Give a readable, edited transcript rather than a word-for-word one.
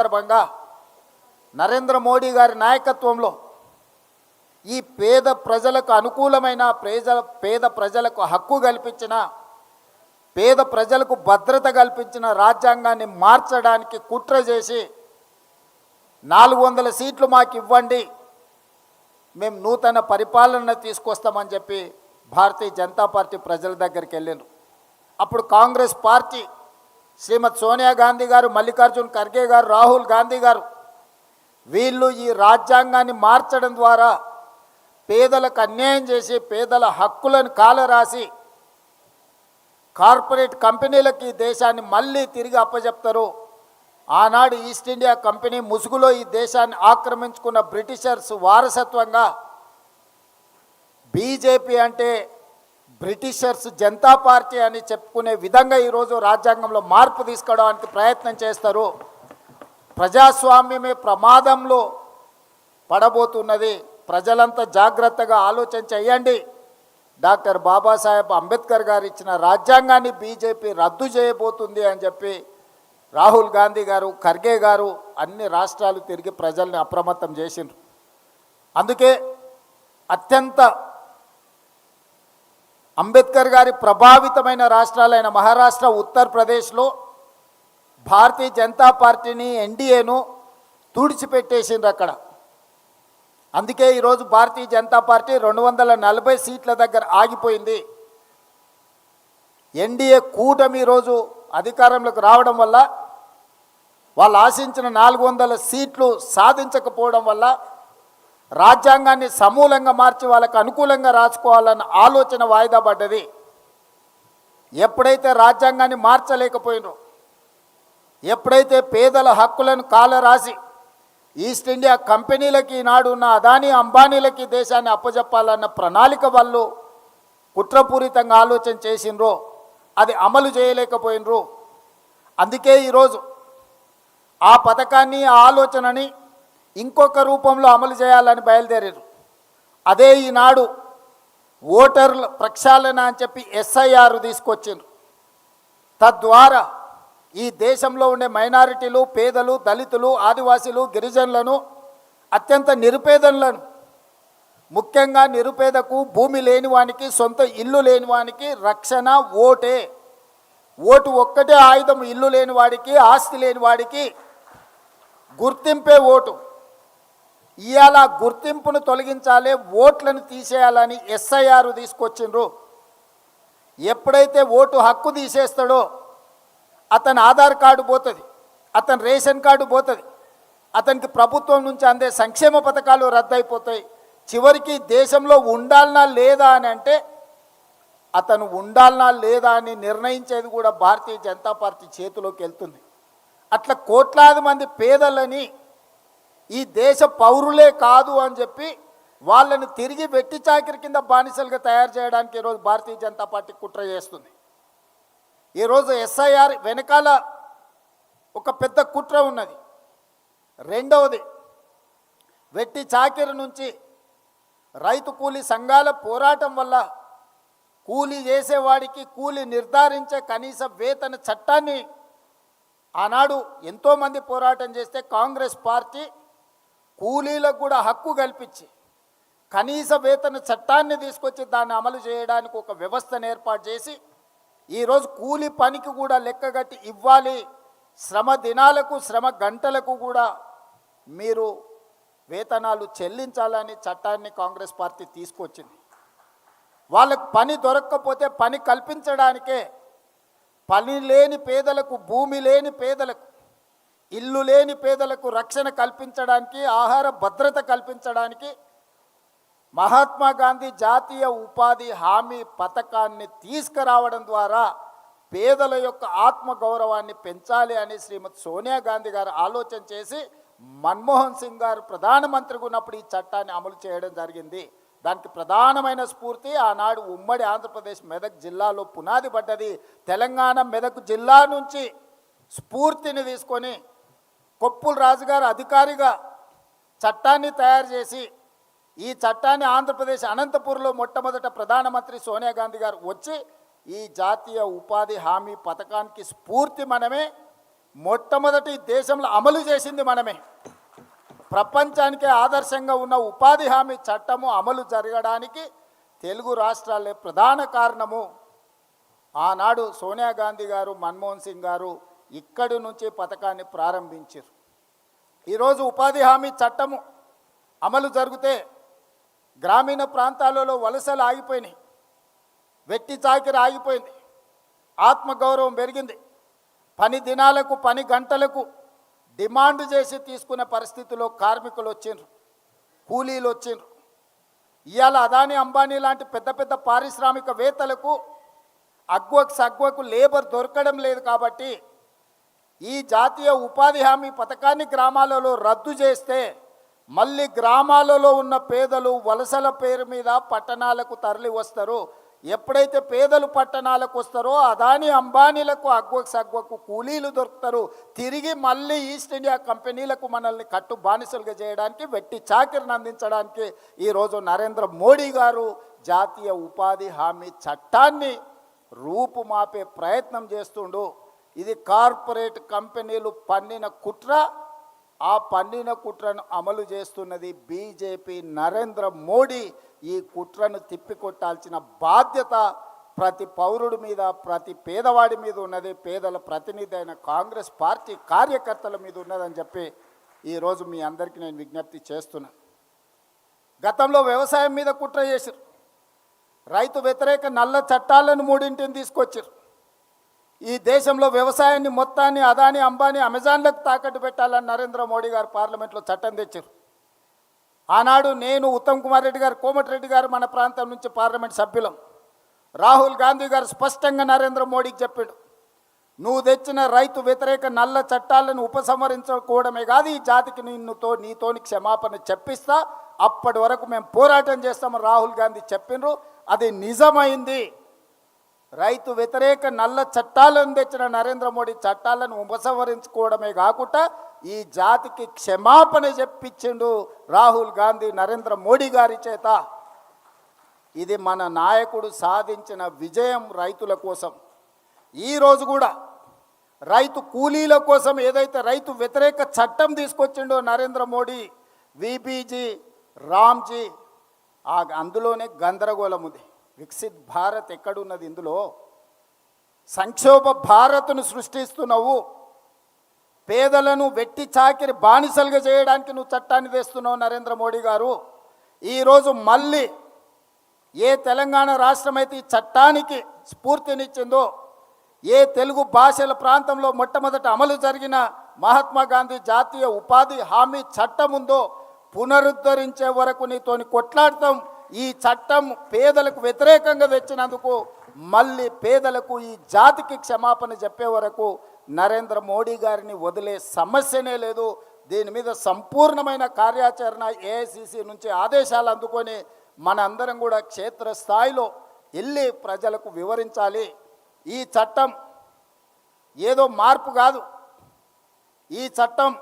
సందర్భంగా నరేంద్ర మోడీ గారి నాయకత్వంలో ఈ పేద ప్రజలకు అనుకూలమైన పేద ప్రజలకు హక్కు కల్పించిన పేద ప్రజలకు భద్రత కల్పించిన రాజ్యాంగాన్ని మార్చడానికి కుట్ర చేసి 400 సీట్లు మాకు ఇవ్వండి, మేము నూతన పరిపాలన తీసుకొస్తామని చెప్పి భారతీయ జనతా పార్టీ ప్రజల దగ్గరికి వెళ్ళారు. అప్పుడు కాంగ్రెస్ పార్టీ శ్రీమతి సోనియా గాంధీ గారు, మల్లికార్జున్ ఖర్గే గారు, రాహుల్ గాంధీ గారు వీళ్ళు ఈ రాజ్యాంగాన్ని మార్చడం ద్వారా పేదలకు అన్యాయం చేసి పేదల హక్కులను కాలరాసి కార్పొరేట్ కంపెనీలకు ఈ దేశాన్ని మళ్ళీ తిరిగి అప్పచెప్తారు. ఆనాడు ఈస్ట్ ఇండియా కంపెనీ ముసుగులో ఈ దేశాన్ని ఆక్రమించుకున్న బ్రిటిషర్స్ వారసత్వంగా బీజేపీ అంటే బ్రిటిషర్స్ జనతా పార్టీ అని చెప్పుకునే విధంగా ఈరోజు రాజ్యాంగంలో మార్పు తీసుకురావడానికి ప్రయత్నం చేస్తారు. ప్రజాస్వామ్యమే ప్రమాదంలో పడబోతున్నది. ప్రజలంతా జాగ్రత్తగా ఆలోచన చేయండి. డాక్టర్ బాబాసాహెబ్ అంబేద్కర్ గారు ఇచ్చిన రాజ్యాంగాన్ని బీజేపీ రద్దు చేయబోతుంది అని చెప్పి రాహుల్ గాంధీ గారు, ఖర్గే గారు అన్ని రాష్ట్రాలు తిరిగి ప్రజల్ని అప్రమత్తం చేసిండ్రు. అందుకే అత్యంత అంబేద్కర్ గారి ప్రభావితమైన రాష్ట్రాలైన మహారాష్ట్ర, ఉత్తరప్రదేశ్లో భారతీయ జనతా పార్టీని, ఎన్డీఏను తుడిచిపెట్టేసిండ్రు అక్కడ. అందుకే ఈరోజు భారతీయ జనతా పార్టీ 240 సీట్ల దగ్గర ఆగిపోయింది. ఎన్డీఏ కూటమి ఈరోజు అధికారంలోకి రావడం వల్ల, వాళ్ళు ఆశించిన 400 సీట్లు సాధించకపోవడం వల్ల రాజ్యాంగాన్ని సమూలంగా మార్చి వాళ్ళకు అనుకూలంగా రాసుకోవాలన్న ఆలోచన వాయిదా పడ్డది. ఎప్పుడైతే రాజ్యాంగాన్ని మార్చలేకపోయినో, ఎప్పుడైతే పేదల హక్కులను కాలరాసి ఈస్ట్ ఇండియా కంపెనీలకి ఈనాడు ఉన్న అదానీ అంబానీలకి దేశాన్ని అప్పజెప్పాలన్న ప్రణాళిక వాళ్ళు కుట్రపూరితంగా ఆలోచన చేసినరో అది అమలు చేయలేకపోయినరు. అందుకే ఈరోజు ఆ పథకాన్ని, ఆ ఆలోచనని ఇంకొక రూపంలో అమలు చేయాలని బయలుదేరారు. అదే ఈనాడు ఓటర్ల ప్రక్షాళన అని చెప్పి SIR తీసుకొచ్చిండ్రు. తద్వారా ఈ దేశంలో ఉండే మైనారిటీలు, పేదలు, దళితులు, ఆదివాసీలు, గిరిజనులను, అత్యంత నిరుపేదలను, ముఖ్యంగా నిరుపేదకు, భూమి లేనివానికి, సొంత ఇల్లు లేనివానికి రక్షణ ఓటే. ఓటు ఒక్కటే ఆయుధం. ఇల్లు లేనివాడికి, ఆస్తి లేనివాడికి గుర్తింపే ఓటు. ఇవాళ గుర్తింపును తొలగించాలి, ఓట్లను తీసేయాలని SIR తీసుకొచ్చిండ్రు. ఎప్పుడైతే ఓటు హక్కు తీసేస్తాడో అతని ఆధార్ కార్డు పోతుంది, అతని రేషన్ కార్డు పోతుంది, అతనికి ప్రభుత్వం నుంచి అందే సంక్షేమ పథకాలు రద్దయిపోతాయి. చివరికి దేశంలో ఉండాలనా లేదా అని అంటే అతను ఉండాలనా లేదా అని నిర్ణయించేది కూడా భారతీయ జనతా పార్టీ చేతిలోకి వెళ్తుంది. అట్లా కోట్లాది మంది పేదలని ఈ దేశ పౌరులే కాదు అని చెప్పి వాళ్ళని తిరిగి వెట్టి చాకిరి కింద బానిసలుగా తయారు చేయడానికి ఈరోజు భారతీయ జనతా పార్టీ కుట్ర చేస్తుంది. ఈరోజు SIR వెనకాల ఒక పెద్ద కుట్ర ఉన్నది. రెండవది, వెట్టి చాకిరి నుంచి రైతు కూలీ సంఘాల పోరాటం వల్ల కూలీ చేసేవాడికి కూలీ నిర్ధారించే కనీస వేతన చట్టాన్ని ఆనాడు ఎంతోమంది పోరాటం చేస్తే కాంగ్రెస్ పార్టీ కూలీలకు కూడా హక్కు కల్పించి కనీస వేతన చట్టాన్ని తీసుకొచ్చి దాన్ని అమలు చేయడానికి ఒక వ్యవస్థను ఏర్పాటు చేసి ఈరోజు కూలీ పనికి కూడా లెక్కగట్టి ఇవ్వాలి, శ్రమ దినాలకు, శ్రమ గంటలకు కూడా మీరు వేతనాలు చెల్లించాలని చట్టాన్ని కాంగ్రెస్ పార్టీ తీసుకొచ్చింది. వాళ్ళకు పని దొరక్కపోతే పని కల్పించడానికే పని లేని పేదలకు, భూమి లేని పేదలకు, ఇల్లు లేని పేదలకు రక్షణ కల్పించడానికి, ఆహార భద్రత కల్పించడానికి మహాత్మా గాంధీ జాతీయ ఉపాధి హామీ పథకాన్ని తీసుకురావడం ద్వారా పేదల యొక్క ఆత్మగౌరవాన్ని పెంచాలి అని శ్రీమతి సోనియా గాంధీ గారు ఆలోచన చేసి మన్మోహన్ సింగ్ గారు ప్రధానమంత్రిగా ఉన్నప్పుడు ఈ చట్టాన్ని అమలు చేయడం జరిగింది. దానికి ప్రధానమైన స్ఫూర్తి ఆనాడు ఉమ్మడి ఆంధ్రప్రదేశ్ మెదక్ జిల్లాలో పునాది పడ్డది. తెలంగాణ మెదక్ జిల్లా నుంచి స్ఫూర్తిని తీసుకొని కొప్పుల రాజుగారు అధికారిగా చట్టాన్ని తయారు చేసి ఈ చట్టాన్ని ఆంధ్రప్రదేశ్ అనంతపూర్లో మొట్టమొదట ప్రధానమంత్రి సోనియా గాంధీ గారు వచ్చి ఈ జాతీయ ఉపాధి హామీ పథకానికి స్ఫూర్తి మనమే, మొట్టమొదటి దేశంలో అమలు చేసింది మనమే. ప్రపంచానికే ఆదర్శంగా ఉన్న ఉపాధి హామీ చట్టము అమలు జరగడానికి తెలుగు రాష్ట్రాలే ప్రధాన కారణము. ఆనాడు సోనియా గాంధీ గారు, మన్మోహన్ సింగ్ గారు ఇక్కడి నుంచి పథకాన్ని ప్రారంభించారు. ఈరోజు ఉపాధి హామీ చట్టము అమలు జరిగితే గ్రామీణ ప్రాంతాలలో వలసలు ఆగిపోయినాయి, వెట్టి చాకిరి ఆగిపోయింది, ఆత్మగౌరవం పెరిగింది. పని దినాలకు, పని గంటలకు డిమాండ్ చేసి తీసుకునే పరిస్థితిలో కార్మికులు వచ్చిండ్రు, కూలీలు వచ్చిండ్రు. ఇవాళ అదానీ, అంబానీ లాంటి పెద్ద పెద్ద పారిశ్రామికవేత్తలకు సగ్వకు లేబర్ దొరకడం లేదు. కాబట్టి ఈ జాతీయ ఉపాధి హామీ పథకాన్ని గ్రామాలలో రద్దు చేస్తే మళ్ళీ గ్రామాలలో ఉన్న పేదలు వలసల పేరు మీద పట్టణాలకు తరలి వస్తారు. ఎప్పుడైతే పేదలు పట్టణాలకు వస్తారో అదానీ, అంబానీలకు సగ్వకు కూలీలు దొరుకుతారు. తిరిగి మళ్ళీ ఈస్ట్ ఇండియా కంపెనీలకు మనల్ని కట్టు బానిసలుగా చేయడానికి, వెట్టి చాకిరిని అందించడానికి ఈరోజు నరేంద్ర మోడీ గారు జాతీయ ఉపాధి హామీ చట్టాన్ని రూపుమాపే ప్రయత్నం చేస్తుండు. ఇది కార్పొరేట్ కంపెనీలు పన్నిన కుట్ర. ఆ పన్నిన కుట్రను అమలు చేస్తున్నది బీజేపీ, నరేంద్ర మోడీ. ఈ కుట్రను తిప్పికొట్టాల్సిన బాధ్యత ప్రతి పౌరుడి మీద, ప్రతి పేదవాడి మీద ఉన్నది. పేదల ప్రతినిధి అయిన కాంగ్రెస్ పార్టీ కార్యకర్తల మీద ఉన్నదని చెప్పి ఈరోజు మీ అందరికీ నేను విజ్ఞప్తి చేస్తున్నాను. గతంలో వ్యవసాయం మీద కుట్ర చేశారు. రైతు వ్యతిరేక నల్ల చట్టాలను 3 తీసుకొచ్చారు. ఈ దేశంలో వ్యవసాయాన్ని మొత్తాన్ని అదానీ, అంబానీ, అమెజాన్లకు తాకట్టు పెట్టాలని నరేంద్ర మోడీ గారు పార్లమెంట్లో చట్టం తెచ్చారు. ఆనాడు నేను, ఉత్తమ్ కుమార్ రెడ్డి గారు, కోమటిరెడ్డి గారు మన ప్రాంతం నుంచి పార్లమెంట్ సభ్యులం. రాహుల్ గాంధీ గారు స్పష్టంగా నరేంద్ర మోడీకి చెప్పాడు, నువ్వు తెచ్చిన రైతు వ్యతిరేక నల్ల చట్టాలను ఉపసంహరించుకోవడమే కాదు, ఈ జాతికి నీతోని క్షమాపణ చెప్పిస్తా, అప్పటి వరకు మేము పోరాటం చేస్తామని రాహుల్ గాంధీ చెప్పినరు. అది నిజమైంది. రైతు వ్యతిరేక నల్ల చట్టాలను తెచ్చిన నరేంద్ర మోడీ చట్టాలను ఉపసంహరించుకోవడమే కాకుండా ఈ జాతికి క్షమాపణ చెప్పించిండు రాహుల్ గాంధీ నరేంద్ర మోడీ గారి చేత. ఇది మన నాయకుడు సాధించిన విజయం రైతుల కోసం. ఈరోజు కూడా రైతు కూలీల కోసం ఏదైతే రైతు వ్యతిరేక చట్టం తీసుకొచ్చిండో నరేంద్ర మోడీ, విబీజీ, రామ్జీ, అందులోనే గందరగోళం ఉంది. వికసిత్ భారత్ ఎక్కడున్నది? ఇందులో సంక్షోభ భారత్ను సృష్టిస్తున్నావు. పేదలను వెట్టి చాకిరి బానిసలుగా చేయడానికి నువ్వు చట్టాన్ని తెస్తున్నావు నరేంద్ర మోడీ గారు. ఈరోజు మళ్ళీ ఏ తెలంగాణ రాష్ట్రం అయితే ఈ చట్టానికి స్ఫూర్తినిచ్చిందో, ఏ తెలుగు భాషల ప్రాంతంలో మొట్టమొదట అమలు జరిగిన మహాత్మా గాంధీ జాతీయ ఉపాధి హామీ చట్టం ఉందో పునరుద్ధరించే వరకు నీతోని కొట్లాడతాం. ఈ చట్టం పేదలకు వ్యతిరేకంగా తెచ్చినందుకు మళ్ళీ పేదలకు, ఈ జాతికి క్షమాపణ చెప్పే వరకు నరేంద్ర మోడీ గారిని వదిలే సమస్యనే లేదు. దీని మీద సంపూర్ణమైన కార్యాచరణ ఏఐసిసి నుంచి ఆదేశాలు అందుకొని మనందరం కూడా క్షేత్రస్థాయిలో వెళ్ళి ప్రజలకు వివరించాలి. ఈ చట్టం ఏదో మార్పు కాదు. ఈ చట్టం